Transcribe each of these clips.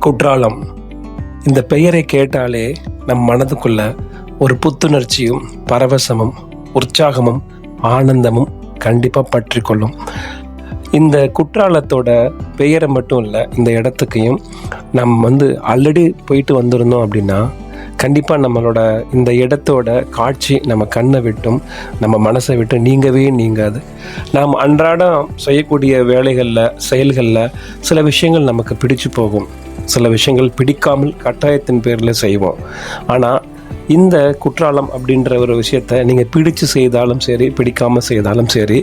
குற்றாலம் இந்த பெயரை கேட்டாலே நம் மனதுக்குள்ள ஒரு புத்துணர்ச்சியும் பரவசமும் உற்சாகமும் ஆனந்தமும் கண்டிப்பாக பற்றி கொள்ளும். இந்த குற்றாலத்தோட பெயரை மட்டும் இல்லை, இந்த இடத்துக்கையும் நம்ம ஆல்ரெடி போயிட்டு வந்திருந்தோம் அப்படின்னா கண்டிப்பாக நம்மளோட இந்த இடத்தோட காட்சி நம்ம கண்ணை விட்டும் நம்ம மனசை விட்டு நீங்கவே நீங்காது. நாம் அன்றாடம் செய்யக்கூடிய வேலைகளில் செயல்களில் சில விஷயங்கள் நமக்கு பிடிச்சு போகும், சில விஷயங்கள் பிடிக்காமல் கட்டாயத்தின் பேரில் செய்வோம். ஆனால் இந்த குற்றாலம் அப்படின்ற ஒரு விஷயத்தை நீங்கள் பிடிச்சு செய்தாலும் சரி, பிடிக்காமல் செய்தாலும் சரி,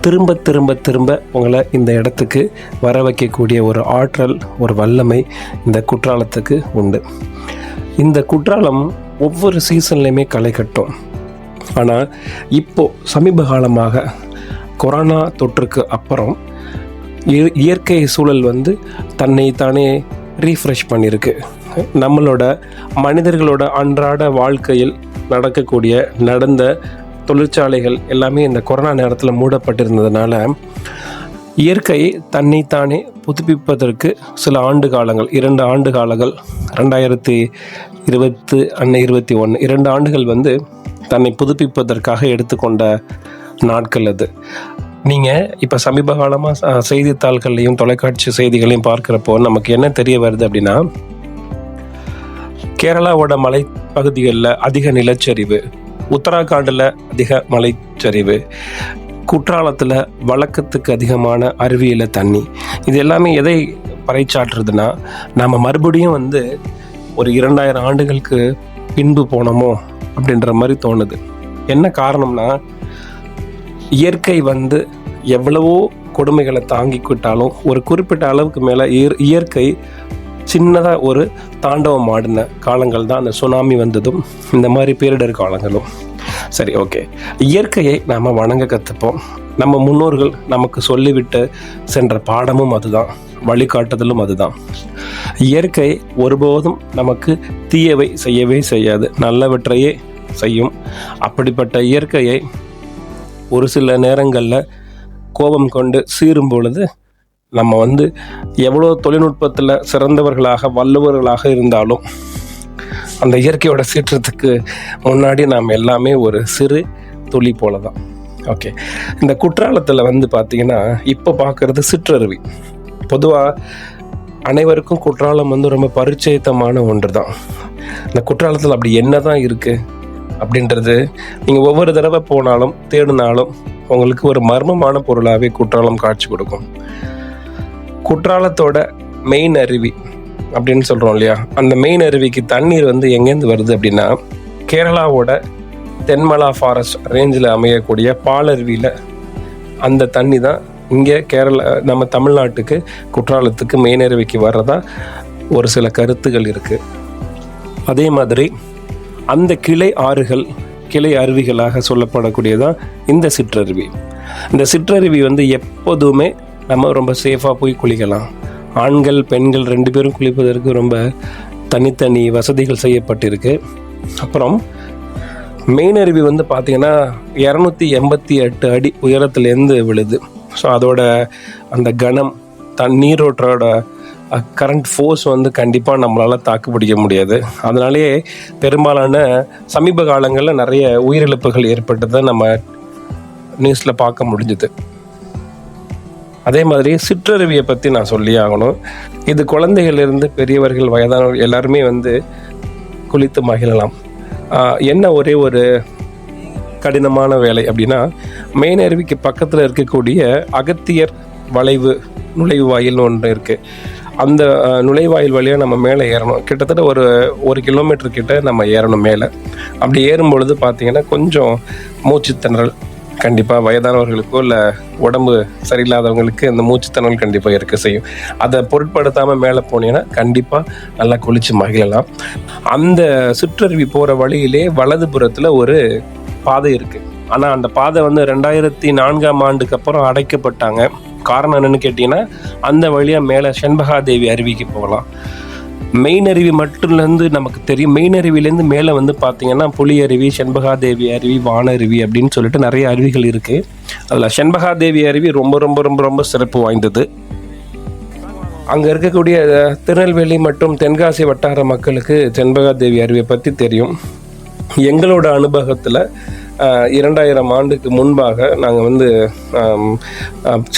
திரும்ப திரும்ப திரும்ப உங்களை இந்த இடத்துக்கு வர வைக்கக்கூடிய ஒரு ஆற்றல், ஒரு வல்லமை இந்த குற்றாலத்துக்கு உண்டு. இந்த குற்றாலம் ஒவ்வொரு சீசன்லையுமே களை கட்டும். ஆனால் இப்போது சமீப காலமாக கொரோனா தொற்றுக்கு அப்புறம் இயற்கை சூழல் தன்னை தானே ரீஃப்ரெஷ் பண்ணியிருக்கு. நம்மளோட மனிதர்களோட அன்றாட வாழ்க்கையில் நடந்த தொழிற்சாலைகள் எல்லாமே இந்த கொரோனா நேரத்தில் மூடப்பட்டிருந்ததுனால இயற்கை தன்னைத்தானே புதுப்பிப்பதற்கு சில ஆண்டு காலங்கள், 2 ஆண்டு காலங்கள், 2020 21 2 ஆண்டுகள் தன்னை புதுப்பிப்பதற்காக எடுத்துக்கொண்ட நாட்கள் அது. நீங்கள் இப்போ சமீப காலமாக செய்தித்தாள்கள்லையும் தொலைக்காட்சி செய்திகளையும் பார்க்குறப்போ நமக்கு என்ன தெரிய வருது அப்படின்னா, கேரளாவோட மலைப்பகுதிகளில் அதிக நிலச்சரிவு, உத்தராகண்டில் அதிக மலைச்சரிவு, குற்றாலத்தில் வழக்கத்துக்கு அதிகமான அருவியில் தண்ணி, இது எல்லாமே எதை பறைச்சாற்றுறதுன்னா நம்ம மறுபடியும் ஒரு 2000 ஆண்டுகளுக்கு பின்பு போனோமோ அப்படின்ற மாதிரி தோணுது. என்ன காரணம்னா, இயற்கை எவ்வளவோ கொடுமைகளை தாங்கிக்கிட்டாலும் ஒரு குறிப்பிட்ட அளவுக்கு மேலே இயற்கை சின்னதாக ஒரு தாண்டவம் ஆடின காலங்கள் தான் அந்த சுனாமி வந்ததும் இந்த மாதிரி பேரிடர் காலங்களும். சரி, ஓகே, இயற்கையை நாம் வணங்க கற்றுப்போம். நம்ம முன்னோர்கள் நமக்கு சொல்லிவிட்டு சென்ற பாடமும் அதுதான், வழிகாட்டுதலும் அதுதான். இயற்கை ஒருபோதும் நமக்கு தீயவை செய்யவே செய்யாது, நல்லவற்றையே செய்யும். அப்படிப்பட்ட இயற்கையை ஒரு சில நேரங்களில் கோபம் கொண்டு சீரும் பொழுது நம்ம எவ்வளோ தொழில்நுட்பத்தில் சிறந்தவர்களாக வல்லவர்களாக இருந்தாலும் அந்த இயற்கையோட சீற்றத்துக்கு முன்னாடி நாம் எல்லாமே ஒரு சிறு துளி போல தான். ஓகே, இந்த குற்றாலத்தில் பார்த்திங்கன்னா இப்போ பார்க்குறது சிற்றருவி. பொதுவாக அனைவருக்கும் குற்றாலம் ரொம்ப பரிச்சயத்தமான ஒன்று தான். இந்த குற்றாலத்தில் அப்படி என்ன தான் இருக்குது அப்படின்றது நீங்கள் ஒவ்வொரு தடவை போனாலும் தேடினாலும் உங்களுக்கு ஒரு மர்மமான பொருளாகவே குற்றாலம் காட்சி கொடுக்கும். குற்றாலத்தோட மெயின் அருவி அப்படின்னு சொல்கிறோம் இல்லையா, அந்த மெயின் அருவிக்கு தண்ணீர் எங்கேருந்து வருது அப்படின்னா, கேரளாவோட தென்மலா ஃபாரஸ்ட் ரேஞ்சில் அமையக்கூடிய பாலருவியில் அந்த தண்ணி தான் இங்கே நம்ம தமிழ்நாட்டுக்கு குற்றாலத்துக்கு மெயின் அருவிக்கு வர்றதா ஒரு சில கருத்துகள் இருக்குது. அதே மாதிரி அந்த கிளை ஆறுகள், கிளை அருவிகளாக சொல்லப்படக்கூடியதான் இந்த சிற்றருவி. இந்த சிற்றருவி எப்போதுமே நம்ம ரொம்ப சேஃபாக போய் குளிக்கலாம். ஆண்கள் பெண்கள் 2 பேரும் குளிப்பதற்கு ரொம்ப தனித்தனி வசதிகள் செய்யப்பட்டிருக்கு. அப்புறம் மெயின் அருவி பார்த்திங்கன்னா 288 அடி உயரத்துலேருந்து விழுது. ஸோ அதோட அந்த கணம், நீரோட்டோட கரண்ட் ஃபோர்ஸ் கண்டிப்பாக நம்மளால் தாக்கு பிடிக்க முடியாது. அதனாலேயே பெரும்பாலான சமீப காலங்களில் நிறைய உயிரிழப்புகள் ஏற்பட்டதை நம்ம நியூஸில் பார்க்க முடிஞ்சுது. அதே மாதிரி சிற்றருவியை பற்றி நான் சொல்லி ஆகணும். இது குழந்தைகளிலிருந்து பெரியவர்கள், வயதானவர்கள் எல்லாருமே குளித்து மகிழலாம். என்ன ஒரே ஒரு கடினமான வேலை அப்படின்னா, மெயின் அருவிக்கு பக்கத்தில் இருக்கக்கூடிய அகத்தியர் வளைவு நுழைவாயில் ஒன்று இருக்குது. அந்த நுழைவாயில் வழியாக நம்ம மேலே ஏறணும். கிட்டத்தட்ட ஒரு 1 கிலோமீட்டர் கிட்ட நம்ம ஏறணும் மேலே. அப்படி ஏறும்பொழுது பார்த்திங்கன்னா கொஞ்சம் மூச்சுத்திணறல் கண்டிப்பாக வயதானவர்களுக்கோ இல்லை உடம்பு சரியில்லாதவங்களுக்கு இந்த மூச்சுத்திணறல் கண்டிப்பாக இருக்க செய்யும். அதை பொருட்படுத்தாமல் மேலே போனீங்கன்னா கண்டிப்பாக நல்லா குளித்து மகிழலாம். அந்த சிற்றருவி போகிற வழியிலே வலதுபுறத்தில் ஒரு பாதை இருக்குது. ஆனால் அந்த பாதை 2004ஆம் ஆண்டுக்கு அப்புறம் அடைக்கப்பட்டாங்க. காரணம் என்னென்னு கேட்டிங்கன்னா, அந்த வழியாக மேலே செண்பகாதேவி அருவிக்கு போகலாம். மெயின் அருவி மட்டும்லேருந்து நமக்கு தெரியும். மெயின் அருவிலேருந்து மேலே பார்த்திங்கன்னா புலி அருவி, செண்பகாதேவி அருவி, வானருவி அப்படின்னு சொல்லிட்டு நிறைய அருவிகள் இருக்குது. அதில் செண்பகாதேவி அருவி ரொம்ப ரொம்ப ரொம்ப ரொம்ப சிறப்பு வாய்ந்தது. அங்கே இருக்கக்கூடிய திருநெல்வேலி மற்றும் தென்காசி வட்டார மக்களுக்கு செண்பகாதேவி அருவியை பற்றி தெரியும். எங்களோட அனுபவத்தில் 2000 ஆண்டுக்கு முன்பாக நாங்கள் வந்து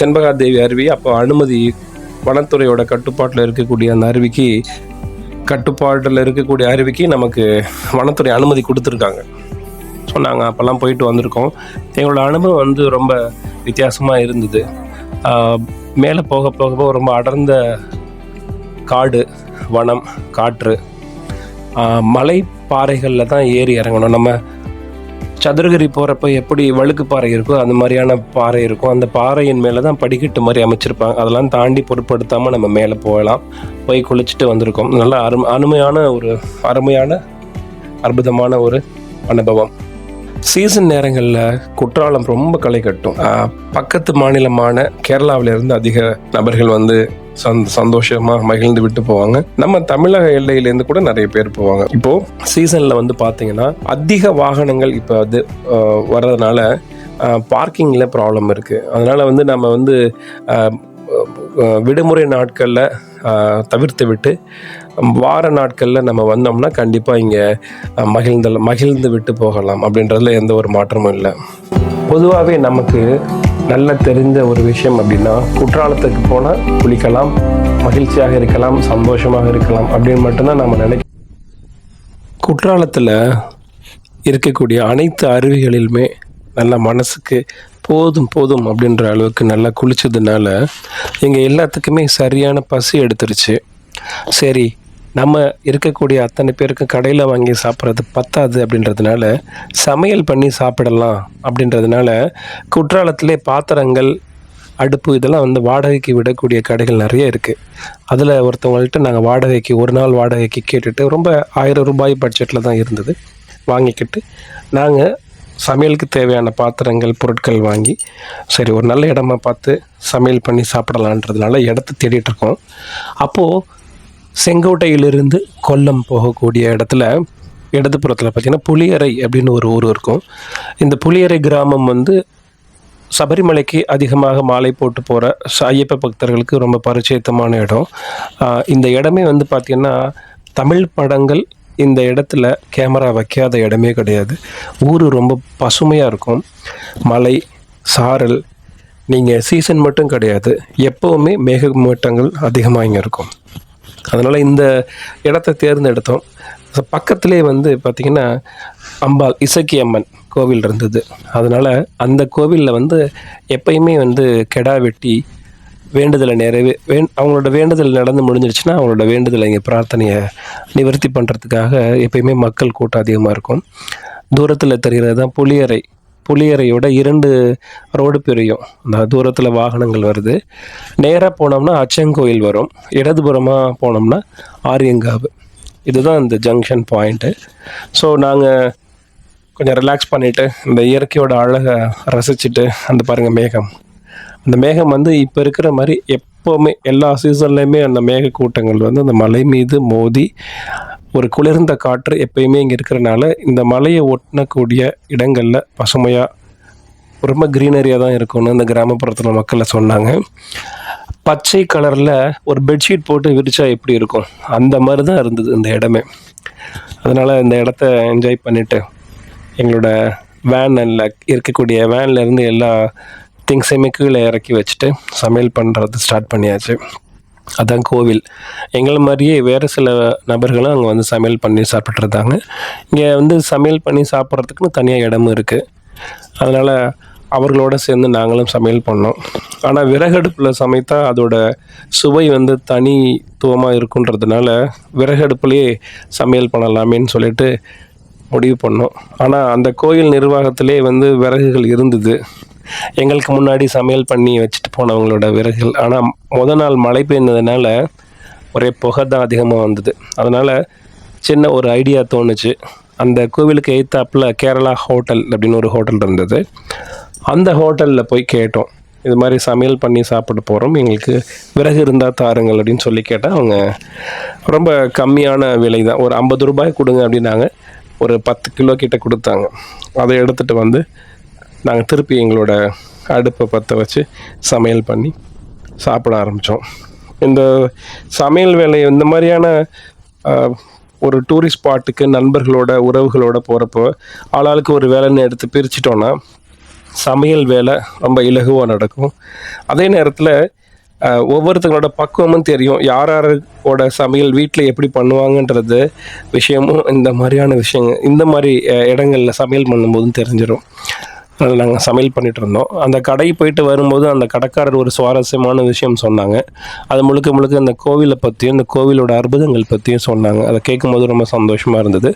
செண்பகாதேவி அருவி அப்போ அனுமதி வனத்துறையோட கட்டுப்பாட்டில் இருக்கக்கூடிய அந்த அருவிக்கு நமக்கு வனத்துறை அனுமதி கொடுத்துருக்காங்க. ஸோ நாங்கள் அப்போல்லாம் போயிட்டு வந்திருக்கோம். எங்களோட அனுபவம் வந்து ரொம்ப வித்தியாசமாக இருந்தது. மேலே போக போக ரொம்ப அடர்ந்த காடு, வனம், காற்று, மலை பாறைகளில் தான் ஏறி இறங்கணும். நம்ம சதுரகிரி போகிறப்ப எப்படி வழுக்கு பாறை இருக்கோ அந்த மாதிரியான பாறை இருக்கும். அந்த பாறையின் மேலே தான் படிக்கட்டு மாதிரி அமைச்சிருப்பாங்க. அதெல்லாம் தாண்டி பொருட்படுத்தாமல் நம்ம மேலே போய் குளிச்சுட்டு வந்திருக்கோம். நல்லா அருமையான அற்புதமான ஒரு அனுபவம். சீசன் நேரங்களில் குற்றாலம் ரொம்ப களை கட்டும். பக்கத்து மாநிலமான கேரளாவிலிருந்து அதிக நபர்கள் வந்து சந்தோஷமாக மகிழ்ந்து விட்டு போவாங்க. நம்ம தமிழக எல்லையிலேருந்து கூட நிறைய பேர் போவாங்க. இப்போ சீசனில் வந்து பார்த்தீங்கன்னா அதிக வாகனங்கள் இப்போ அது வர்றதுனால பார்க்கிங்கில் ப்ராப்ளம் இருக்குது. அதனால் வந்து நம்ம வந்து விடுமுறை நாட்களில் தவிர்த்து விட்டு வார நாட்களில் நம்ம வந்தோம்னா கண்டிப்பாக இங்கே மகிழ்ந்து விட்டு போகலாம். அப்படின்றதுல எந்த ஒரு மாற்றமும் இல்லை. பொதுவாகவே நமக்கு நல்ல தெரிஞ்ச ஒரு விஷயம் அப்படின்னா, குற்றாலத்துக்கு போனால் குளிக்கலாம், மகிழ்ச்சியாக இருக்கலாம், சந்தோஷமாக இருக்கலாம் அப்படின்னு மட்டும்தான் நம்ம நினைக்கிறோம். குற்றாலத்தில் இருக்கக்கூடிய அனைத்து அருவிகளிலுமே நல்ல மனசுக்கு போதும் அப்படின்ற அளவுக்கு நல்லா குளிச்சதுனால எங்கள் எல்லாத்துக்குமே சரியான பசி எடுத்துருச்சு. சரி, நம்ம இருக்கக்கூடிய அத்தனை பேருக்கு கடையில் வாங்கி சாப்பிட்றது பத்தாது அப்படின்றதுனால சமையல் பண்ணி சாப்பிடலாம் அப்படின்றதுனால குற்றாலத்திலே பாத்திரங்கள், அடுப்பு இதெல்லாம் வந்து வாடகைக்கு விடக்கூடிய கடைகள் நிறைய இருக்குது. அதில் ஒருத்தவங்கள்ட்ட நாங்கள் வாடகைக்கு ஒரு நாள் வாடகைக்கு கேட்டுட்டு ரொம்ப 1000 ரூபாய் பட்ஜெட்டில் தான் இருந்தது. வாங்கிக்கிட்டு நாங்கள் சமையலுக்கு தேவையான பாத்திரங்கள், பொருட்கள் வாங்கி சரி ஒரு நல்ல இடமா பார்த்து சமையல் பண்ணி சாப்பிடலான்றதுனால இடத்த தேடிட்டுருக்கோம். அப்போது செங்கோட்டையிலிருந்து கொல்லம் போகக்கூடிய இடத்துல இடதுபுறத்தில் பார்த்திங்கன்னா புளியரை அப்படின்னு ஒரு ஊர் இருக்கும். இந்த புளியரை கிராமம் வந்து சபரிமலைக்கு அதிகமாக மாலை போட்டு போகிற ஐயப்ப பக்தர்களுக்கு ரொம்ப பரிச்சயத்தமான இடம். இந்த இடமே வந்து பார்த்திங்கன்னா தமிழ் படங்கள் இந்த இடத்துல கேமரா வைக்காத இடமே கிடையாது. ஊர் ரொம்ப பசுமையாக இருக்கும். மலை, சாரல், நீங்கள் சீசன் மட்டும் கிடையாது, எப்போவுமே மேகமூட்டங்கள் அதிகமாக இங்கே இருக்கும். அதனால் இந்த இடத்த தேர்ந்தெடுத்தோம். பக்கத்துலேயே வந்து பார்த்திங்கன்னா அம்பாள் இசக்கி அம்மன் கோவில் இருந்தது. அதனால் அந்த கோவிலில் வந்து எப்பயுமே வந்து கெடா வெட்டி வேண்டுதலை அவங்களோட வேண்டுதல் நடந்து முடிஞ்சிருச்சுன்னா அவங்களோட வேண்டுதலை இங்கே பிரார்த்தனையை நிவர்த்தி பண்ணுறதுக்காக எப்பயுமே மக்கள் கூட்டம் அதிகமாக இருக்கும். தூரத்தில் தெரிகிறது தான் புளியரையோட 2 ரோடு பிரியும். அந்த தூரத்தில் வாகனங்கள் வருது. நேராக போனோம்னா அச்சங்கோயில் வரும், இடதுபுறமாக போனோம்னா ஆரியங்காவு. இதுதான் இந்த ஜங்ஷன் பாயிண்ட்டு. ஸோ நாங்கள் கொஞ்சம் ரிலாக்ஸ் பண்ணிவிட்டு இந்த இயற்கையோட அழகை ரசிச்சுட்டு அந்த பாருங்கள் அந்த மேகம் வந்து இப்போ இருக்கிற மாதிரி எப்போவுமே எல்லா சீசன்லேயுமே அந்த மேகக்கூட்டங்கள் வந்து அந்த மலை மீது மோதி ஒரு குளிர்ந்த காற்று எப்பயுமே இங்கே இருக்கிறனால இந்த மலையை ஒட்டக்கூடிய இடங்களில் பசுமையாக ரொம்ப க்ரீனரியாக தான் இருக்கும்னு இந்த கிராமப்புறத்தில் மக்களை சொன்னாங்க. பச்சை கலரில் ஒரு பெட்ஷீட் போட்டு விரிச்சா எப்படி இருக்கும் அந்த மாதிரி தான் இருந்தது இந்த இடமே. அதனால் இந்த இடத்த என்ஜாய் பண்ணிவிட்டு எங்களோட வேனில் இருக்கக்கூடிய வேன்லேருந்து எல்லா திங்ஸையுமே கீழே இறக்கி வச்சுட்டு சமையல் பண்ணுறது ஸ்டார்ட் பண்ணியாச்சு. அதான் கோவில். எங்களை மாதிரியே வேறு சில நபர்களும் அங்கே வந்து சமையல் பண்ணி சாப்பிட்ருந்தாங்க. இங்கே வந்து சமையல் பண்ணி சாப்பிட்றதுக்குன்னு தனியாக இடமும் இருக்குது. அதனால் அவர்களோடு சேர்ந்து நாங்களும் சமையல் பண்ணோம். ஆனால் விறகடுப்பில் சமைத்தா அதோட சுவை வந்து தனித்துவமாக இருக்குன்றதுனால விறகடுப்புலேயே சமையல் பண்ணலாமேன்னு சொல்லிட்டு முடிவு பண்ணோம். ஆனால் அந்த கோயில் நிர்வாகத்திலே வந்து விறகுகள் இருந்தது. எங்களுக்கு முன்னாடி சமையல் பண்ணி வச்சுட்டு போனவங்களோட விறகுகள். ஆனால் முதல் நாள் மழை பெய்ந்ததுனால ஒரே புகை தான் அதிகமாக வந்தது. அதனால் சின்ன ஒரு ஐடியா தோணுச்சு. அந்த கோவிலுக்கு எய்த்தாப்பில் கேரளா ஹோட்டல் அப்படின்னு ஒரு ஹோட்டல் இருந்தது. அந்த ஹோட்டலில் போய் கேட்டோம், இது மாதிரி சமையல் பண்ணி சாப்பிட போகிறோம், எங்களுக்கு விறகு இருந்தால் தாருங்கள் அப்படின்னு சொல்லி கேட்டால் அவங்க ரொம்ப கம்மியான விலை தான், ஒரு 50 ரூபாய் கொடுங்க அப்படின்னாங்க. ஒரு 10 கிலோ கிட்ட கொடுத்தாங்க. அதை எடுத்துகிட்டு வந்து நாங்கள் திருப்பி எங்களோட அடுப்பை பற்ற வச்சு சமையல் பண்ணி சாப்பிட ஆரம்பித்தோம். இந்த சமையல் வேலை இந்த மாதிரியான ஒரு டூரிஸ்ட் ஸ்பாட்டுக்கு நண்பர்களோட உறவுகளோட போகிறப்போ ஆளாளுக்கு ஒரு வேலைன்னு எடுத்து பிரிச்சிட்டோன்னா சமையல் வேலை ரொம்ப இலகுவாக நடக்கும். அதே நேரத்தில் ஒவ்வொருத்தங்களோட பக்குவமும் தெரியும். யார் யாரோட சமையல் வீட்டில் எப்படி பண்ணுவாங்கன்றது விஷயமும் இந்த மாதிரியான விஷயங்கள் இந்த மாதிரி இடங்களில் சமையல் பண்ணும்போதும் தெரிஞ்சிடும். அதில் நாங்கள் சமையல் பண்ணிகிட்டு இருந்தோம். அந்த கடைக்கு போயிட்டு வரும்போது அந்த கடைக்காரர் ஒரு சுவாரஸ்யமான விஷயம் சொன்னாங்க. அது முழுக்க முழுக்க இந்த கோவிலை பற்றியும் இந்த கோவிலோட அற்புதங்கள் பற்றியும் சொன்னாங்க. அதை கேட்கும்போது ரொம்ப சந்தோஷமாக இருந்தது.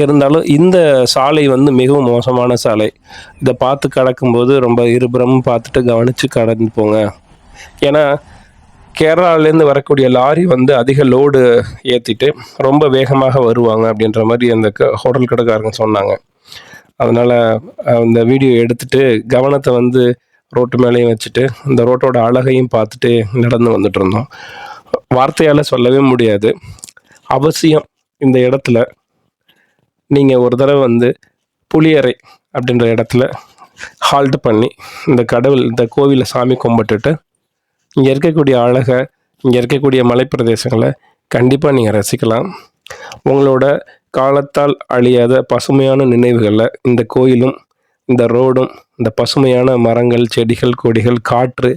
இருந்தாலும் இந்த சாலை வந்து மிகவும் மோசமான சாலை. இதை பார்த்து கடக்கும்போது ரொம்ப இருபுறமும் பார்த்துட்டு கவனித்து கடந்து போங்க. ஏன்னா கேரளாவிலேருந்து வரக்கூடிய லாரி வந்து அதிக லோடு ஏற்றிட்டு ரொம்ப வேகமாக வருவாங்க அப்படின்ற மாதிரி அந்த ஹோட்டல் கடைக்காரங்க சொன்னாங்க. அதனால் அந்த வீடியோ எடுத்துகிட்டு கவனத்தை வந்து ரோட்டு மேலேயும் வச்சுட்டு இந்த ரோட்டோட அழகையும் பார்த்துட்டு நடந்து வந்துட்டு இருந்தோம். வார்த்தையால் சொல்லவே முடியாது. அவசியம் இந்த இடத்துல நீங்கள் ஒரு தடவை வந்து புளியரை அப்படின்ற இடத்துல ஹால்ட் பண்ணி இந்த கோவிலை சாமி கும்பிட்டுட்டு இங்கே இருக்கக்கூடிய அழகை, இங்கே இருக்கக்கூடிய மலைப்பிரதேசங்களை கண்டிப்பாக நீங்கள் ரசிக்கலாம். உங்களோட காலத்தால் அழியாத பசுமையான நினைவுகளில் இந்த கோயிலும் இந்த ரோடும் இந்த பசுமையான மரங்கள், செடிகள், கொடிகள், காற்று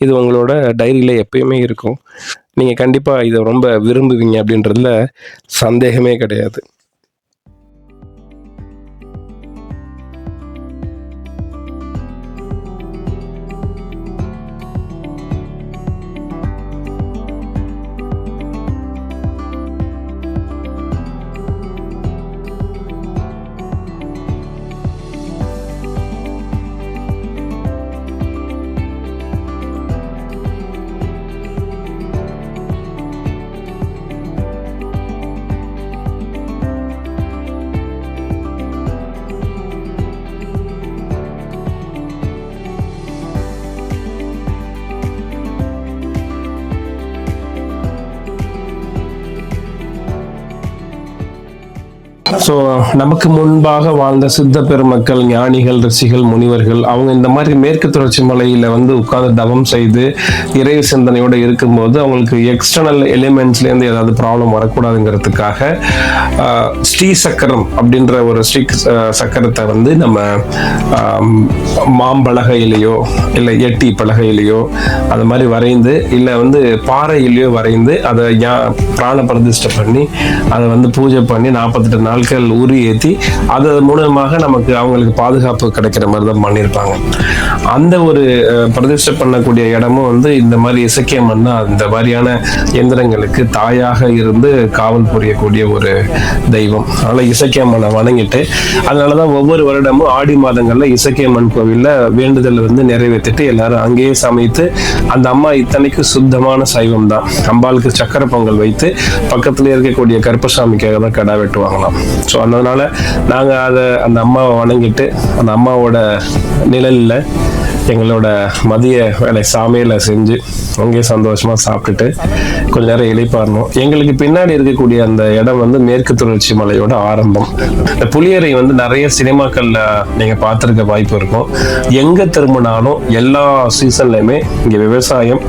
இது உங்களோட டைரியில் எப்பயுமே இருக்கும். நீங்கள் கண்டிப்பாக இதை ரொம்ப விரும்புவீங்க அப்படின்றதுல சந்தேகமே கிடையாது. ஸோ நமக்கு முன்பாக வாழ்ந்த சித்த பெருமக்கள், ஞானிகள், ரிஷிகள், முனிவர்கள் அவங்க இந்த மாதிரி மேற்கு தொடர்ச்சி மலையில் வந்து உட்கார்ந்து தவம் செய்து இறை சிந்தனையோடு இருக்கும்போது அவங்களுக்கு எக்ஸ்டர்னல் எலிமெண்ட்ஸ்லேருந்து ஏதாவது ப்ராப்ளம் வரக்கூடாதுங்கிறதுக்காக ஸ்ரீ சக்கரம் அப்படின்ற ஒரு ஸ்ரீ சக்கரத்தை வந்து நம்ம மாம்பலகையிலையோ இல்லை எட்டி பலகையிலையோ அது மாதிரி வரைந்து இல்லை வந்து பாறையிலையோ வரைந்து அதை பிராண பிரதிஷ்டை பண்ணி அதை வந்து பூஜை பண்ணி 48 நாட்கள் உரி ஏற்றி அது மூலமாக நமக்கு அவங்களுக்கு பாதுகாப்பு கிடைக்கிற மாதிரி தான் பண்ணியிருப்பாங்க. அந்த ஒரு பிரதிஷ்டை பண்ணக்கூடிய இடமும் வந்து இந்த மாதிரி இசக்கிய மண்ணா இந்த மாதிரியான எந்திரங்களுக்கு தாயாக இருந்து காவல் புரியக்கூடிய ஒரு தெய்வம். அதனால இசக்கிய மண்ணை வணங்கிட்டு அதனாலதான் ஒவ்வொரு வருடமும் ஆடி மாதங்கள்ல இசக்கிய மண் கோவில்ல வேண்டுதல் வந்து நிறைவேற்றிட்டு எல்லாரும் அங்கேயே சமைத்து அந்த அம்மா இத்தனைக்கு சுத்தமான சைவம் தான். அம்பாளுக்கு சக்கரை பொங்கல் வைத்து பக்கத்துல இருக்கக்கூடிய கருப்பசாமிக்காக தான் கடா வெட்டுவாங்களாம். ஸோ அதனால நாங்கள் அந்த அம்மாவை வணங்கிட்டு அந்த அம்மாவோட நிழலில் எங்களோட மதிய வேலை சமையலை செஞ்சு அங்கேயே சந்தோஷமாக சாப்பிட்டுட்டு கொஞ்ச நேரம் இளைப்பாறணும். எங்களுக்கு பின்னாடி இருக்கக்கூடிய அந்த இடம் வந்து மேற்கு தொடர்ச்சி மலையோட ஆரம்பம். இந்த புளியரை வந்து நிறைய சினிமாக்கள்ல நீங்கள் பார்த்துருக்க வாய்ப்பு இருக்கும். எங்கே திரும்பினாலும் எல்லா சீசன்லையுமே இங்கே விவசாயம்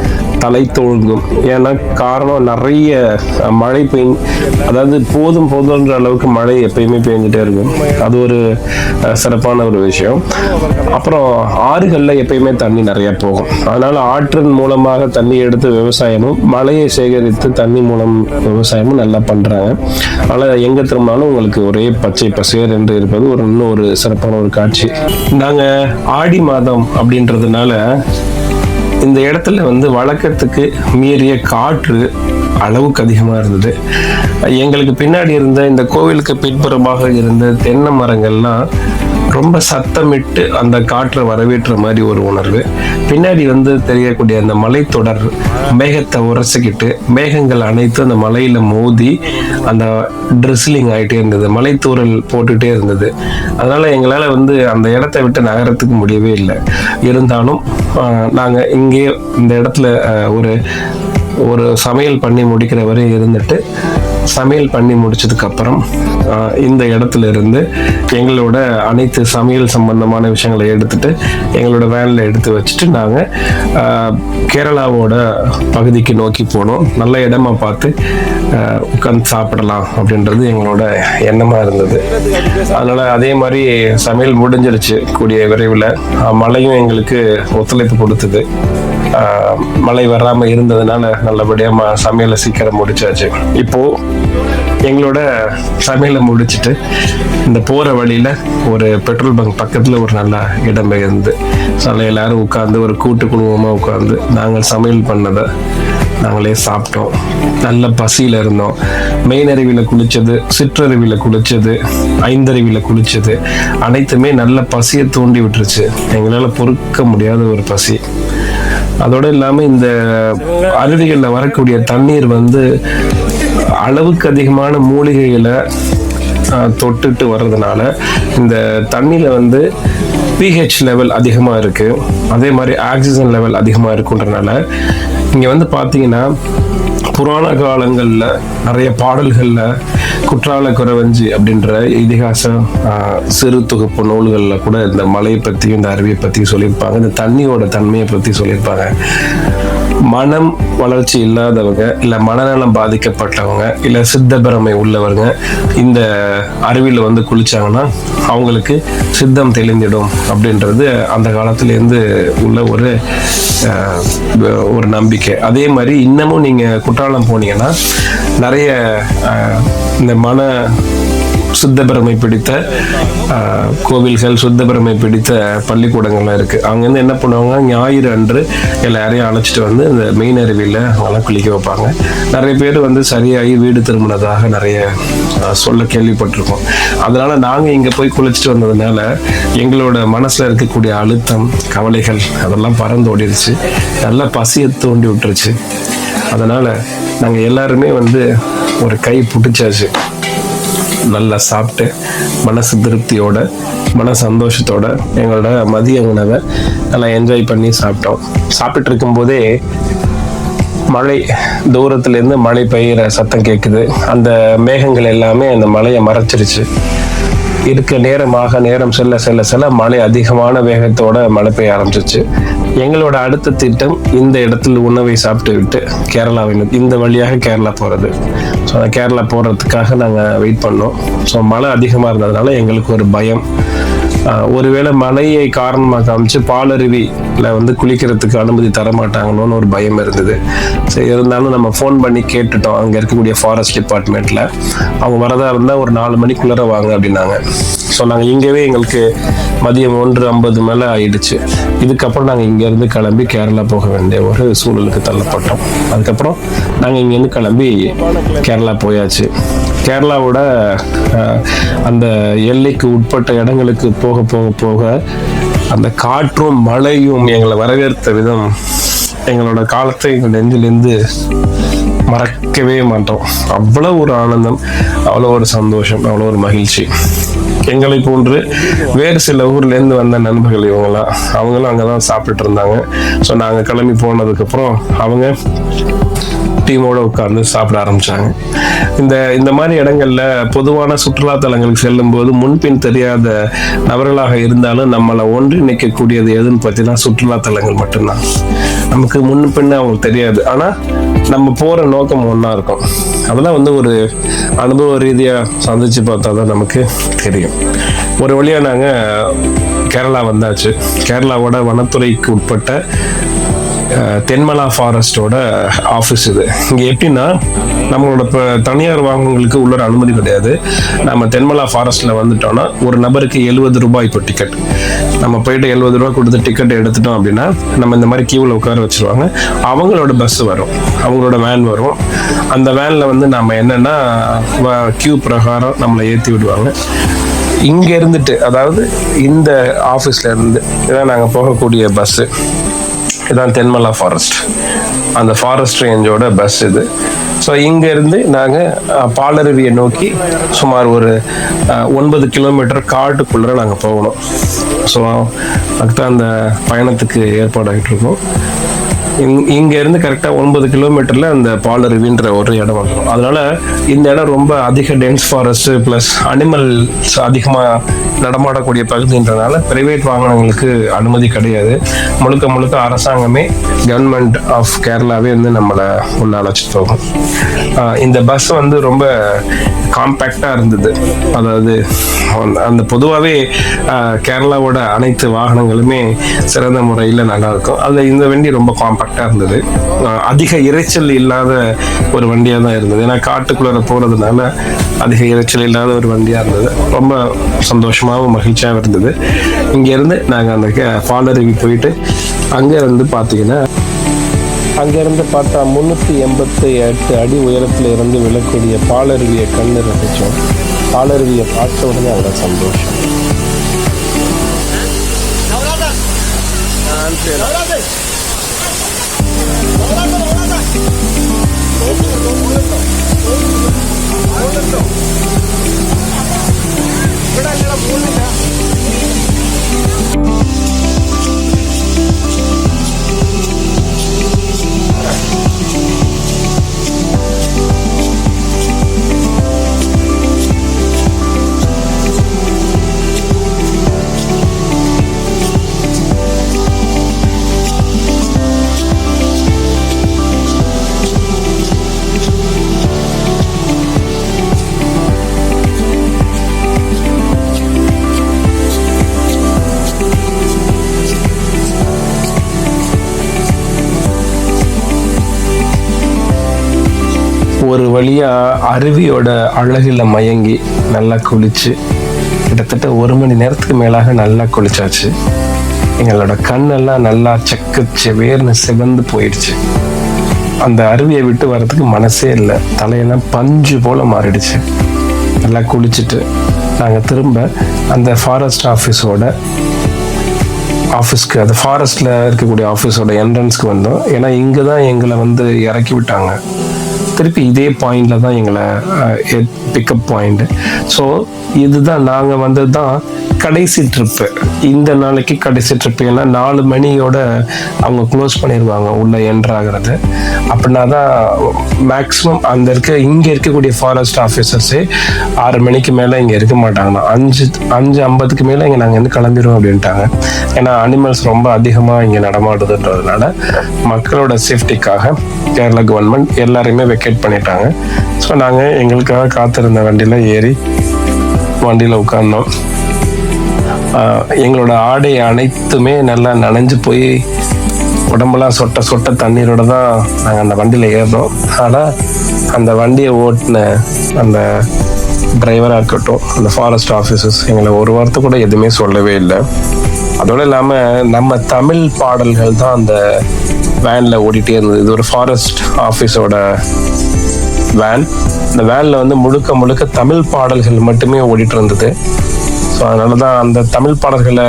தலை தோல்கும். ஏன்னா காரணம் நிறைய மழை அதாவது போதுன்ற அளவுக்கு மழை எப்பயுமே பெஞ்சிட்டே இருக்கும். அது ஒரு சிறப்பான ஒரு விஷயம். அப்புறம் ஆறுகளில் எப்பயுமே தண்ணி நிறைய போகும். அதனால ஆற்றின் மூலமாக தண்ணி எடுத்து விவசாயமும் மழையை சேகரித்து தண்ணி மூலம் விவசாயமும் நல்லா பண்றாங்க. அதனால எங்க திரும்பினாலும் உங்களுக்கு ஒரே பச்சை பசேர் என்று இருப்பது இன்னொரு சிறப்பான ஒரு காட்சி. நாங்க ஆடி மாதம் அப்படின்றதுனால இந்த இடத்துல வந்து வழக்கத்துக்கு மீறிய காற்று அளவுக்கு அதிகமாக இருந்தது. எங்களுக்கு பின்னாடி இருந்த இந்த கோவிலுக்கு பின்புறமாக இருந்த தென்னை மரங்கள்லாம் ரொம்ப சத்தமிட்டு அந்த காற்றை வரவேற்ற மாதிரி ஒரு உணர்வு. பின்னாடி வந்து தெரியக்கூடிய அந்த மலைத்தொடர் மேகத்தை உரசிக்கிட்டு மேகங்கள் அனைத்து அந்த மலையில மோதி அந்த ட்ரிஸ்லிங் ஆகிட்டே இருந்தது, மலைத்தூரல் போட்டுகிட்டே இருந்தது. அதனால எங்களால் வந்து அந்த இடத்த விட்டு நகரத்துக்கு முடியவே இல்லை. இருந்தாலும் நாங்கள் இங்கே இந்த இடத்துல ஒரு சமையல் பண்ணி முடிக்கிற வரை இருந்துட்டு சமையல் பண்ணி முடிச்சதுக்கப்புறம் இந்த இடத்துல இருந்து எங்களோட அனைத்து சமையல் சம்பந்தமான விஷயங்களை எடுத்துட்டு எங்களோட வேனில் எடுத்து வச்சுட்டு நாங்கள் கேரளாவோட பகுதிக்கு நோக்கி போனோம். நல்ல இடமா பார்த்து உட்காந்து சாப்பிடலாம் அப்படின்றது எங்களோட எண்ணமாக இருந்தது. அதனால் அதே மாதிரி சமையல் முடிஞ்சிருச்சு கூடிய விரைவில். மழையும் எங்களுக்கு ஒத்துழைப்பு கொடுத்தது. மழை வராமல் இருந்ததுனால நல்லபடியாக சமையலை சீக்கிரம் முடிச்சாச்சு. இப்போது எங்களோட சமையலை முடிச்சுட்டு இந்த போகிற வழியில் ஒரு பெட்ரோல் பங்க் பக்கத்தில் ஒரு நல்ல இடம் இருந்து எல்லாரும் உட்காந்து ஒரு கூட்டு குடும்பமாக உட்காந்து நாங்கள் சமையல் பண்ணதை நாங்களே சாப்பிட்டோம். நல்ல பசியில் இருந்தோம். மெயின் அருவியில் குளித்தது, சிற்றருவியில் குளித்தது, ஐந்தருவியில் குளித்தது அனைத்துமே நல்ல பசியை தூண்டி விட்டுருச்சு. எங்களால் பொறுக்க முடியாத ஒரு பசி. அதோடு இல்லாமல் இந்த அருவிகளில் வரக்கூடிய தண்ணீர் வந்து அளவுக்கு அதிகமான மூலிகைகளை தொட்டுட்டு வர்றதுனால இந்த தண்ணியில் வந்து pH லெவல் அதிகமாக இருக்குது. அதே மாதிரி ஆக்சிஜன் லெவல் அதிகமாக இருக்குன்றனால இங்கே வந்து பார்த்தீங்கன்னா புராண காலங்களில் நிறைய பாடல்களில் குற்றால குறவஞ்சி அப்படின்ற இதிகாச சிறு தொகுப்பு நூல்களில் கூட இந்த மலையை பற்றியும் இந்த அருவியை பற்றியும் சொல்லியிருப்பாங்க. இந்த தண்ணியோட தன்மையை பற்றி சொல்லியிருப்பாங்க. மனம் வளர்ச்சி இல்லாதவங்க, இல்லை மனநலம் பாதிக்கப்பட்டவங்க, இல்லை சித்தபிரமை உள்ளவங்க இந்த அருவியில் வந்து குளிச்சாங்கன்னா அவங்களுக்கு சித்தம் தெளிந்திடும் அப்படின்றது அந்த காலத்துலேருந்து உள்ள ஒரு நம்பிக்கை. அதே மாதிரி இன்னமும் நீங்கள் குற்றாலம் போனீங்கன்னா நிறைய இந்த மன சுத்தபிரமை பிடித்த கோவில்கள், சுத்தபிரமை பிடித்த பள்ளிக்கூடங்கள்லாம் இருக்குது. அங்கேருந்து என்ன பண்ணுவாங்க, ஞாயிறு அன்று எல்லாரையும் அழைச்சிட்டு வந்து இந்த மெயின் அருவியில் அவங்களாம் குளிக்க வைப்பாங்க. நிறைய பேர் வந்து சரியாகி வீடு திரும்பினதாக நிறைய சொல்ல கேள்விப்பட்டிருக்கோம். அதனால் நாங்கள் இங்கே போய் குளிச்சுட்டு வந்ததுனால எங்களோட மனசில் இருக்கக்கூடிய அழுத்தம், கவலைகள் அதெல்லாம் பறந்து ஓடிடுச்சு. நல்லா பசியை தூண்டி விட்டுருச்சு. அதனால் நாங்கள் எல்லாருமே வந்து ஒரு கை பிடிச்சாச்சு. நல்லா சாப்பிட்டு மனசு திருப்தியோட, மன சந்தோஷத்தோட எங்களோட மதிய உணவை நல்லா என்ஜாய் பண்ணி சாப்பிட்டோம். சாப்பிட்டு இருக்கும்போதே மழை தூரத்துலேருந்து மழை பெய்கிற சத்தம் கேட்குது. அந்த மேகங்கள் எல்லாமே அந்த மழையை மறைச்சிருச்சு. இருக்க நேரம் செல்ல செல்ல செல்ல மழை அதிகமான வேகத்தோட மழை பெய்ய ஆரம்பிச்சிச்சு. எங்களோட அடுத்த திட்டம் இந்த இடத்துல உணவை சாப்பிட்டு விட்டு கேரளாவின் இந்த வழியாக கேரளா போகிறது. ஸோ கேரளா போகிறதுக்காக நாங்கள் வெயிட் பண்ணோம். ஸோ மழை அதிகமாக இருந்ததுனால எங்களுக்கு ஒரு பயம். ஒருவேளை மழையை காரணமாக காமிச்சு பாலருவியில் வந்து குளிக்கிறதுக்கு அனுமதி தரமாட்டாங்களோன்னு ஒரு பயம் இருந்தது. சரி, இருந்தாலும் நம்ம ஃபோன் பண்ணி கேட்டுட்டோம். அங்கே இருக்கக்கூடிய ஃபாரஸ்ட் டிபார்ட்மெண்ட்டில் அவங்க வரதா இருந்தால் ஒரு 4 மணிக்குள்ளே வாங்க அப்படின்னாங்க. ஸோ நாங்கள் இங்கேவே எங்களுக்கு மதியம் 1:50 மேலே ஆயிடுச்சு. இதுக்கப்புறம் நாங்கள் இங்கேருந்து கிளம்பி கேரளா போக வேண்டிய ஒரு சூழலுக்கு தள்ளப்பட்டோம். அதுக்கப்புறம் நாங்கள் இங்கேருந்து கிளம்பி கேரளா போயாச்சு. கேரளாவோட அந்த எல்லைக்கு உட்பட்ட இடங்களுக்கு போக போக போக அந்த காற்றும் மழையும் எங்களை வரவேற்ற விதம் எங்களோட காலத்தை எங்கள் நெஞ்சிலேருந்து மறக்கவே மாட்டோம். அவ்வளோ ஒரு ஆனந்தம், அவ்வளோ ஒரு சந்தோஷம், அவ்வளோ ஒரு மகிழ்ச்சி. எங்களை போன்று வேறு சில ஊர்லேருந்து வந்த நண்பர்கள் அவங்களும் அங்கே தான் சாப்பிட்டுட்டு இருந்தாங்க. ஸோ நாங்கள் கிளம்பி போனதுக்கப்புறம் அவங்க டீமோட உட்கார்ந்து சாப்பிட ஆரம்பிச்சாங்க. இந்த மாதிரி இடங்கள்ல பொதுவான சுற்றுலா தலங்களுக்கு செல்லும் போது முன்பின் தெரியாத நபர்களாக இருந்தாலும் நம்மளை ஒன்றிணைக்கக்கூடியது எதுன்னு பார்த்தீங்கன்னா சுற்றுலா தலங்கள் மட்டும்தான். நமக்கு முன்பின்னு அவங்களுக்கு தெரியாது, ஆனா நம்ம போற நோக்கம் ஒன்றா இருக்கும். அதெல்லாம் வந்து ஒரு அனுபவ ரீதியாக சந்திச்சு பார்த்தா தான் நமக்கு தெரியும். ஒரு வழியாக நாங்கள் கேரளா வந்தாச்சு. கேரளாவோட வனத்துறைக்கு உட்பட்ட தென்மலா ஃபாரஸ்டோட ஆஃபீஸ் இது. இங்கே எப்படின்னா நம்மளோட இப்போ தனியார் வாகனங்களுக்கு உள்ள அனுமதி கிடையாது. நம்ம தென்மலா ஃபாரஸ்ட்டில் வந்துட்டோம்னா ஒரு நபருக்கு 70 ரூபாய் இப்போ டிக்கெட். நம்ம போயிட்டு 70 ரூபா கொடுத்து டிக்கெட் எடுத்துட்டோம் அப்படின்னா நம்ம இந்த மாதிரி கியூவில் உட்கார வச்சுருவாங்க. அவங்களோட பஸ் வரும், அவங்களோட வேன் வரும். அந்த வேனில் வந்து நம்ம என்னென்னா கியூ பிரகாரம் நம்மளை ஏற்றி விடுவாங்க. இங்கே இருந்துட்டு, அதாவது இந்த ஆஃபீஸில் இருந்து இதான் நாங்கள் போகக்கூடிய பஸ்ஸு. இதுதான் தென்மலா ஃபாரஸ்ட், அந்த ஃபாரஸ்ட் ரேஞ்சோட பஸ் இது. ஸோ இங்கேருந்து நாங்கள் பாலருவியை நோக்கி சுமார் ஒரு 9 கிலோமீட்டர் காட்டுக்குள்ளே நாங்கள் போகணும். ஸோ அதுதான் அந்த பயணத்துக்கு ஏற்பாடாகிட்டு இருக்கோம். இங்கேருந்து கரெக்டாக 9 கிலோமீட்டரில் அந்த பாலருவின்ற ஒரு இடம் வந்துடும். அதனால இந்த இடம் ரொம்ப அதிக டென்ஸ் ஃபாரஸ்ட் ப்ளஸ் அனிமல்ஸ் அதிகமாக நடமாடக்கூடிய பகுதின்றனால பிரைவேட் வாகனங்களுக்கு அனுமதி கிடையாது. முழுக்க முழுக்க அரசாங்கமே, கவர்மெண்ட் ஆஃப் கேரளாவே வந்து நம்மளை உள்ள அழைச்சிட்டு போகும். இந்த பஸ் வந்து ரொம்ப காம்பேக்டாக இருந்தது. அதாவது அந்த பொதுவாகவே கேரளாவோட அனைத்து வாகனங்களுமே சிறந்த முறையில் நல்லா இருக்கும். அதில் இந்த வண்டி ரொம்ப காம்பேக்டாக இருந்தது. அதிக இறைச்சல் இல்லாத ஒரு வண்டியாக தான் இருந்தது. ஏன்னா காட்டுக்குள்ளே போகிறதுனால அதிக இறைச்சல் இல்லாத ஒரு வண்டியாக இருந்தது. ரொம்ப சந்தோஷமாகவும் மகிழ்ச்சியாகவும் இருந்தது. இங்கேருந்து நாங்கள் அந்த பாலருவி போயிட்டு அங்கேருந்து பார்த்தீங்கன்னா அங்கேருந்து பார்த்தா 388 அடி உயரத்தில் இருந்து விழக்கூடிய பாலருவியை கண்ணு ரசித்தோம். பாலருவியை பார்த்த உடனே அவ்வளோ சந்தோஷம். ஒரு வழியாக அருவியோட அழகில் மயங்கி நல்லா குளிச்சு கிட்டத்தட்ட 1 மணி நேரத்துக்கு மேலாக நல்லா குளிச்சாச்சு. எங்களோட கண்ணெல்லாம் நல்லா செவேர்னு சிவந்து போயிடுச்சு. அந்த அருவியை விட்டு வர்றதுக்கு மனசே இல்லை. தலையெல்லாம் பஞ்சு போல மாறிடுச்சு. நல்லா குளிச்சுட்டு நாங்கள் திரும்ப அந்த ஃபாரஸ்ட் ஆஃபீஸ்க்கு, அந்த ஃபாரஸ்டில் இருக்கக்கூடிய ஆஃபீஸோட என்ட்ரன்ஸ்க்கு வந்தோம். ஏன்னா இங்கே தான் எங்களை வந்து இறக்கி விட்டாங்க. திருப்பி இதே பாயிண்டில் தான் எங்களை பிக்கப் பாயிண்ட். ஸோ இதுதான் நாங்கள் வந்தது தான் கடைசி ட்ரிப்பு. இந்த நாளைக்கு கடைசி ட்ரிப்பு. ஏன்னா 4 மணியோட அவங்க க்ளோஸ் பண்ணிடுவாங்க உள்ளே என்ட்ராகிறது. அப்படின்னா தான் மேக்ஸிமம் இங்கே இருக்கக்கூடிய ஃபாரஸ்ட் ஆஃபீஸர்ஸே 6 மணிக்கு மேலே இங்கே இருக்க மாட்டாங்கண்ணா. 5:50க்கு மேலே இங்கே நாங்கள் வந்து கிளம்பிடுவோம் அப்படின்ட்டாங்க. ஏன்னா அனிமல்ஸ் ரொம்ப அதிகமாக இங்கே நடமாடுதுன்றதுனால மக்களோட சேஃப்டிக்காக கேரளா கவர்மெண்ட் எல்லாரையுமே வெக்கேட் பண்ணிட்டாங்க. ஸோ நாங்கள் எங்களுக்காக காத்திருந்த வண்டியில் உட்கார்ந்தோம். எங்களோட ஆடை அனைத்துமே நல்லா நனைஞ்சு போய் உடம்பெல்லாம் சொட்ட தண்ணீரோட தான் நாங்கள் அந்த வண்டியில் ஏறினோம். ஆனால் அந்த வண்டியை ஓட்டின அந்த டிரைவராக இருக்கட்டும், அந்த ஃபாரஸ்ட் ஆஃபீஸர்ஸ் எங்களை ஒரு வாரத்தை கூட எதுவுமே சொல்லவே இல்லை. அதோடு இல்லாமல் நம்ம தமிழ் பாடல்கள் தான் அந்த வேனில் ஓடிட்டே இருந்தது. இது ஒரு ஃபாரஸ்ட் ஆஃபீஸோட வேன். இந்த வேனில் வந்து முழுக்க தமிழ் பாடல்கள் மட்டுமே ஓடிட்டு இருந்தது. ஸோ அதனால தான் அந்த தமிழ் பாடல்களை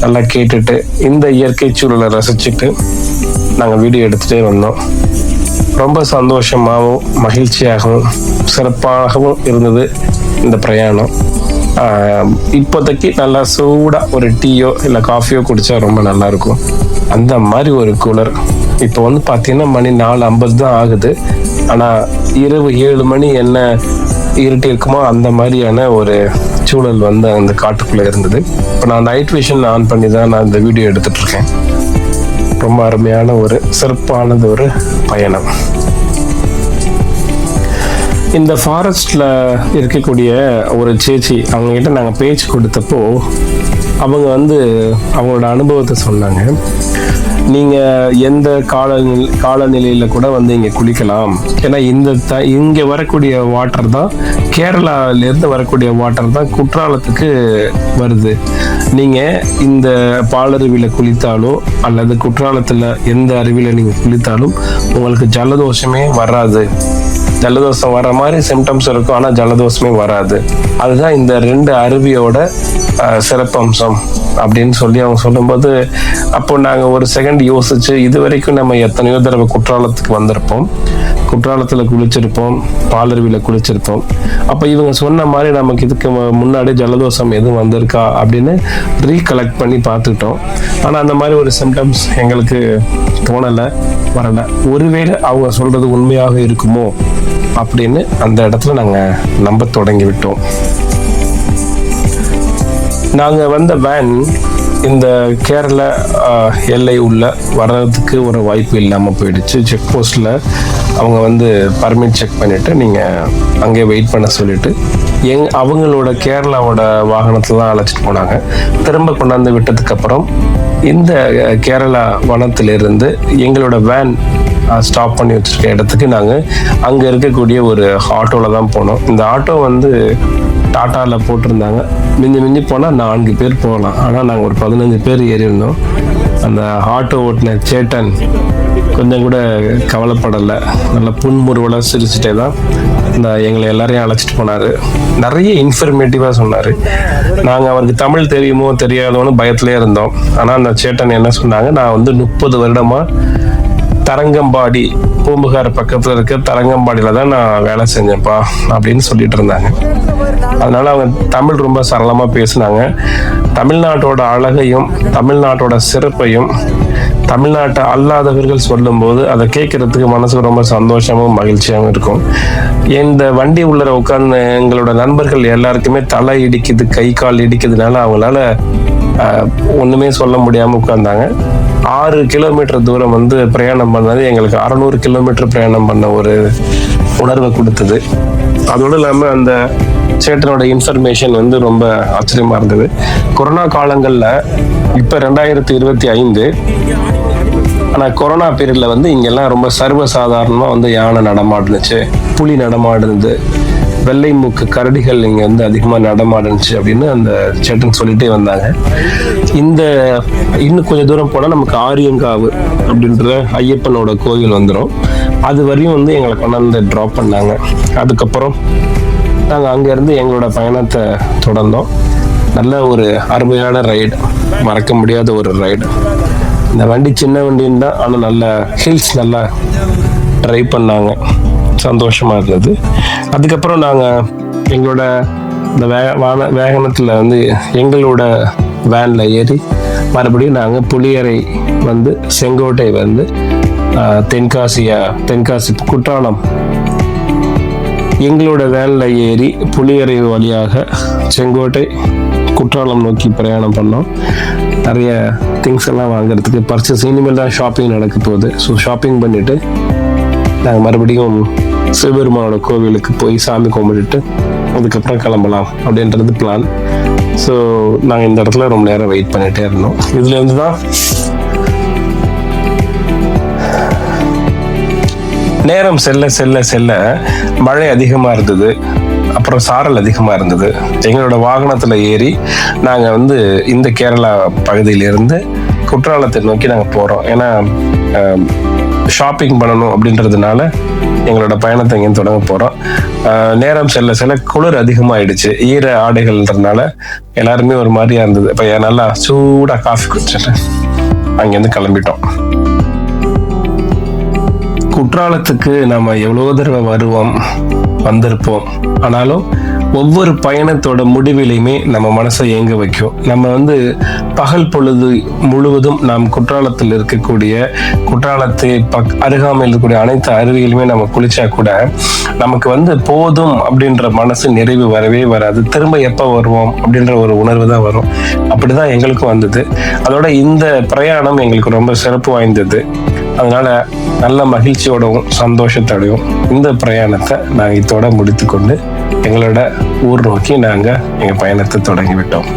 நல்லா கேட்டுட்டு இந்த இயற்கை சூழலை ரசிச்சுட்டு நாங்கள் வீடியோ எடுத்துகிட்டே வந்தோம். ரொம்ப சந்தோஷமாகவும் மகிழ்ச்சியாகவும் சிறப்பாகவும் இருந்தது இந்த பிரயாணம். இப்போதைக்கு நல்லா சூடாக ஒரு டீயோ இல்லை காஃபியோ குடித்தா ரொம்ப நல்லாயிருக்கும். அந்த மாதிரி ஒரு கூலர். இப்போ வந்து பார்த்தீங்கன்னா மணி 4:50 தான் ஆகுது. ஆனால் இரவு 7 மணி என்ன இருட்டி இருக்குமோ அந்த மாதிரியான ஒரு சூழல் வந்து அந்த காட்டுக்குள்ளே இருந்தது. இப்போ நான் நைட் விஷன் ஆன் பண்ணி தான் நான் இந்த வீடியோ எடுத்துட்ருக்கேன். ரொம்ப அருமையான ஒரு சிறப்பானது ஒரு பயணம். இந்த ஃபாரஸ்டில் இருக்கக்கூடிய ஒரு சேச்சி அவங்ககிட்ட நாங்கள் பேச்சு கொடுத்தப்போ அவங்க வந்து அவங்களோட அனுபவத்தை சொன்னாங்க. நீங்கள் எந்த காலநிலையில் கூட வந்து இங்கே குளிக்கலாம். ஏன்னா இங்கே வரக்கூடிய வாட்டர் தான், கேரளாவிலேருந்து வரக்கூடிய வாட்டர் தான் குற்றாலத்துக்கு வருது. நீங்கள் இந்த பாலருவியில் குளித்தாலோ அல்லது குற்றாலத்தில் எந்த அருவியில் நீங்கள் குளித்தாலும் உங்களுக்கு ஜலதோஷமே வராது. ஜலதோஷம் வர மாதிரி சிம்டம்ஸ் இருக்கும், ஆனால் ஜலதோஷமே வராது. அதுதான் இந்த 2 அருவியோட சிறப்பம்சம் அப்படின்னு சொல்லி அவங்க சொல்லும்போது, அப்போ நாங்கள் ஒரு செகண்ட் யோசிச்சு, இது வரைக்கும் நம்ம எத்தனையோ தடவை குற்றாலத்துக்கு வந்திருப்போம். குற்றாலத்தில் குளிச்சிருப்போம், பாலருவியில் குளிச்சிருப்போம். அப்போ இவங்க சொன்ன மாதிரி நமக்கு இதுக்கு முன்னாடி ஜலதோஷம் எதுவும் வந்திருக்கா அப்படின்னு ரீகலெக்ட் பண்ணி பார்த்துக்கிட்டோம். ஆனால் அந்த மாதிரி ஒரு சிம்டம்ஸ் எங்களுக்கு தோணலை, வரலை. ஒருவேளை அவங்க சொல்றது உண்மையாக இருக்குமோ அப்படின்னு அந்த இடத்துல நாங்கள் நம்ப தொடங்கி விட்டோம். நாங்கள் வந்த வேன் இந்த கேரளா எல்லை உள்ள வர்றதுக்கு ஒரு வாய்ப்பு இல்லாமல் போயிடுச்சு. செக் போஸ்ட்டில் அவங்க வந்து பர்மிட் செக் பண்ணிவிட்டு நீங்கள் அங்கே வெயிட் பண்ண சொல்லிவிட்டு அவங்களோட கேரளாவோட வாகனத்தில் தான் அழைச்சிட்டு போனாங்க. திரும்ப கொண்டாந்து விட்டதுக்கப்புறம் இந்த கேரளா வனத்திலிருந்து எங்களோட வேன் ஸ்டாப் பண்ணி வச்சுருக்க இடத்துக்கு நாங்கள் அங்கே இருக்கக்கூடிய ஒரு ஆட்டோவில் தான் போனோம். இந்த ஆட்டோ வந்து டாட்டாவில் போட்டிருந்தாங்க. மிஞ்சி போனால் 4 பேர் போகலாம். ஆனால் நாங்கள் ஒரு 15 பேர் ஏறியிருந்தோம். அந்த ஆட்டோ ஓட்டின சேட்டன் கொஞ்சம் கூட கவலைப்படலை, நல்ல புன்முறுவலாக சிரிச்சுட்டே தான் எங்களை எல்லாரையும் அழைச்சிட்டு போனார். நிறைய இன்ஃபர்மேட்டிவாக சொன்னார். நாங்கள் அவருக்கு தமிழ் தெரியுமோ தெரியாதோன்னு பயத்திலே இருந்தோம். ஆனால் அந்த சேட்டன் என்ன சொன்னாங்க, நான் வந்து 30 வருடமாக தரங்கம்பாடி, பூம்புகார் பக்கத்தில் இருக்க தரங்கம்பாடியில் தான் நான் வேலை செஞ்சேன்ப்பா அப்படின்னு சொல்லிட்டு இருந்தாங்க. அதனால அவங்க தமிழ் ரொம்ப சரளமாக பேசினாங்க. தமிழ்நாட்டோட அழகையும் தமிழ்நாட்டோட சிறப்பையும் தமிழ்நாட்டை அல்லாதவர்கள் சொல்லும்போது அதை கேட்கறதுக்கு மனசுக்கு ரொம்ப சந்தோஷமும் மகிழ்ச்சியாகவும் இருக்கும். இந்த வண்டி உள்ள உட்கார்ந்து எங்களோட நண்பர்கள் எல்லாருக்குமே தலை இடிக்குது, கை கால் இடிக்குதுனால அவங்களால ஒன்றுமே சொல்ல முடியாமல் உட்கார்ந்தாங்க. 6 கிலோமீட்டர் தூரம் வந்து பிரயாணம் பண்ணது எங்களுக்கு 600 கிலோமீட்டர் பிரயாணம் பண்ண ஒரு உணர்வை கொடுத்தது. அதோடு இல்லாமல் அந்த சேட்டனோட இன்ஃபர்மேஷன் வந்து ரொம்ப ஆச்சரியமாக இருந்தது. கொரோனா காலங்களில் இப்போ 2025, ஆனால் கொரோனா பீரியடில் வந்து இங்கெல்லாம் ரொம்ப சர்வசாதாரணமாக வந்து யானை நடமாடுனுச்சு, புலி நடமாடுனது, வெள்ளை மூக்கு கரடிகள் இங்கே வந்து அதிகமாக நடமாடுனுச்சு அப்படின்னு அந்த சேட்டன் சொல்லிட்டே வந்தாங்க. இன்னும் கொஞ்சம் தூரம் போனால் நமக்கு ஆரியங்காவு அப்படின்ற ஐயப்பனோட கோவில் வந்துடும். அது வரையும் வந்து எங்களை கொண்டாந்து ட்ராப் பண்ணாங்க. அதுக்கப்புறம் நாங்கள் அங்கேருந்து எங்களோட பயணத்தை தொடர்ந்தோம். நல்ல ஒரு அருமையான ரைடு, மறக்க முடியாத ஒரு ரைடு. இந்த வண்டி சின்ன வண்டின்னு தான், ஆனால் நல்ல ஹில்ஸ் நல்லா ட்ரைவ் பண்ணாங்க, சந்தோஷமாக இருந்தது. அதுக்கப்புறம் நாங்கள் எங்களோட இந்த வேகனத்தில் வந்து எங்களோட வேனில் ஏறி மறுபடியும் நாங்கள் புளியரை வந்து செங்கோட்டை வந்து தென்காசி குற்றாலம் எங்களோட வேனில் ஏறி புளியரை வழியாக செங்கோட்டை குற்றாலம் நோக்கி பிரயாணம் பண்ணோம். நிறைய திங்ஸ் எல்லாம் வாங்குறதுக்கு பர்ச்சேஸ், இனிமேல் தான் ஷாப்பிங் நடக்க போகுது. ஸோ ஷாப்பிங் பண்ணிவிட்டு நாங்கள் மறுபடியும் சிவபெருமானோட கோவிலுக்கு போய் சாமி கும்பிட்டுட்டு அதுக்கப்புறம் கிளம்பலாம் அப்படின்றது பிளான். ஸோ நாங்கள் இந்த இடத்துல ரொம்ப நேரம் வெயிட் பண்ணிகிட்டே இருந்தோம். இதுலேருந்து தான் நேரம் செல்ல மழை அதிகமாக இருந்தது, அப்புறம் சாரல் அதிகமாக இருந்தது. எங்களோட வாகனத்தில் ஏறி நாங்கள் வந்து இந்த கேரளா பகுதியிலிருந்து குற்றாலத்தை நோக்கி நாங்கள் போகிறோம். ஏன்னா ஷாப்பிங் பண்ணணும் அப்படின்றதுனால எங்களோட பயணத்தை இங்கேருந்து தொடங்க போகிறோம். நேரம் செல்ல குளிர் அதிகமாகிடுச்சு. ஈர ஆடைகள்ன்றதுனால எல்லாருமே ஒரு மாதிரியா இருந்தது. இப்போ நல்லா சூடாக காஃபி குடிச்சிட்டு அங்கேருந்து கிளம்பிட்டோம். குற்றாலத்துக்கு நம்ம எவ்வளோ தடவை வந்திருப்போம். ஆனாலும் ஒவ்வொரு பயணத்தோட முடிவிலையுமே நம்ம மனசை ஏங்க வைக்கும். நம்ம வந்து பகல் பொழுது முழுவதும் நாம் குற்றாலத்தில் இருக்கக்கூடிய குற்றாலத்தை அருகாமையில் இருக்கக்கூடிய அனைத்து அருவிகளுமே நம்ம குளிச்சா கூட நமக்கு வந்து போதும் அப்படின்ற மனசு நிறைவு வரவே வராது. திரும்ப எப்போ வருவோம் அப்படின்ற ஒரு உணர்வு தான் வரும். அப்படிதான் எங்களுக்கும் வந்தது. அதோட இந்த பிரயாணம் எங்களுக்கு ரொம்ப சிறப்பு வாய்ந்தது. அதனால நல்ல மகிழ்ச்சியோடவும் சந்தோஷத்தோடையும் இந்த பிரயாணத்தை நாங்கள் இதோட முடித்துக்கொண்டு எங்களோட ஊர் நோக்கி நாங்கள் எங்கள் பயணத்தை தொடங்கிவிட்டோம்.